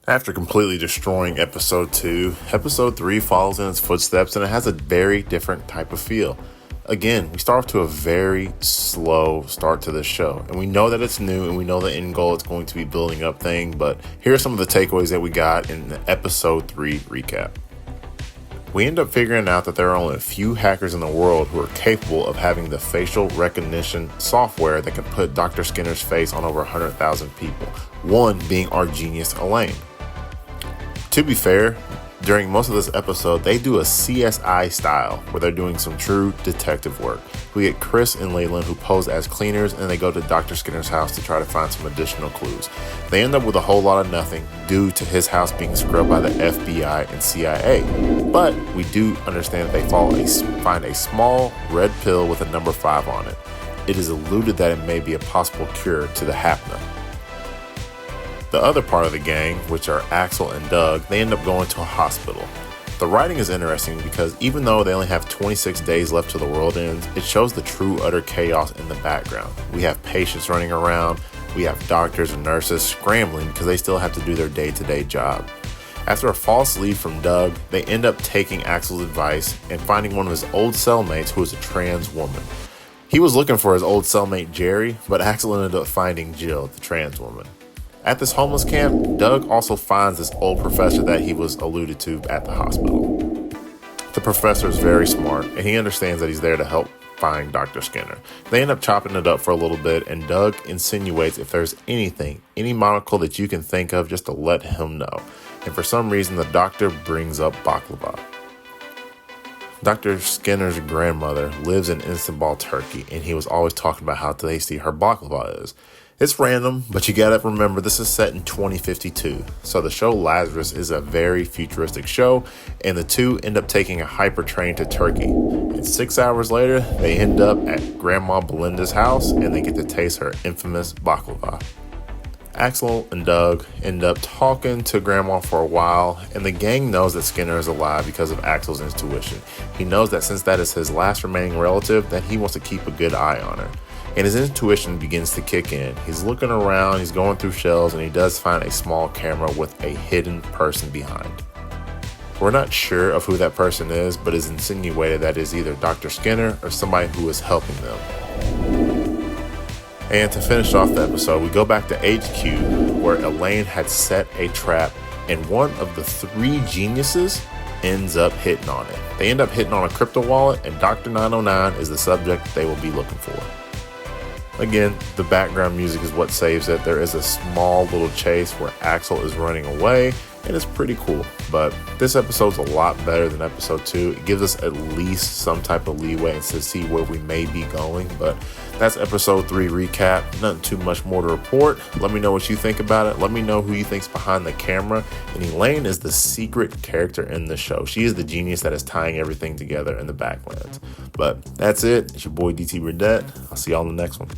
After completely destroying episode 2, episode 3 follows in its footsteps and it has a very different type of feel. Again, we start off to a very slow start to this show, and we know that it's new and we know the end goal it's going to be building up thing, but here are some of the takeaways that we got in the episode 3 recap. We end up figuring out that there are only a few hackers in the world who are capable of having the facial recognition software that can put Dr. Skinner's face on over 100,000 people, one being our genius Elaine. To be fair, during most of this episode, they do a CSI style where they're doing some true detective work. We get Chris and Leyland who pose as cleaners and they go to Dr. Skinner's house to try to find some additional clues. They end up with a whole lot of nothing due to his house being scrubbed by the FBI and CIA. But we do understand that they find a small red pill with a number 5 on it. It is alluded that it may be a possible cure to the HAPNA. The other part of the gang, which are Axel and Doug, they end up going to a hospital. The writing is interesting because even though they only have 26 days left till the world ends, it shows the true utter chaos in the background. We have patients running around, we have doctors and nurses scrambling because they still have to do their day-to-day job. After a false lead from Doug, they end up taking Axel's advice and finding one of his old cellmates who is a trans woman. He was looking for his old cellmate Jerry, but Axel ended up finding Jill, the trans woman. At this homeless camp, Doug also finds this old professor that he was alluded to at the hospital. The professor is very smart, and he understands that he's there to help find Dr. Skinner. They end up chopping it up for a little bit, and Doug insinuates if there's anything, any monocle that you can think of, just to let him know. And for some reason, the doctor brings up Baklava. Dr. Skinner's grandmother lives in Istanbul, Turkey, and he was always talking about how tasty her baklava is. It's random, but you gotta remember this is set in 2052, so the show Lazarus is a very futuristic show, and the two end up taking a hyper train to Turkey. And 6 hours later, they end up at Grandma Belinda's house, and they get to taste her infamous baklava. Axel and Doug end up talking to Grandma for a while, and the gang knows that Skinner is alive because of Axel's intuition. He knows that since that is his last remaining relative, that he wants to keep a good eye on her. And his intuition begins to kick in. He's looking around, he's going through shelves, and he does find a small camera with a hidden person behind. We're not sure of who that person is, but it's insinuated that it is either Dr. Skinner or somebody who is helping them. And to finish off the episode, we go back to HQ where Elaine had set a trap, and one of the 3 geniuses ends up hitting on it. They end up hitting on a crypto wallet, and Dr. 909 is the subject they will be looking for. Again, the background music is what saves it. There is a small little chase where Axel is running away, and it's pretty cool. But this episode's a lot better than episode 2. It gives us at least some type of leeway to see where we may be going. But that's episode 3 recap. Nothing too much more to report. Let me know what you think about it. Let me know who you think's behind the camera. And Elaine is the secret character in the show. She is the genius that is tying everything together in the backlands. But that's it. It's your boy DT Burdett. I'll see y'all in the next one.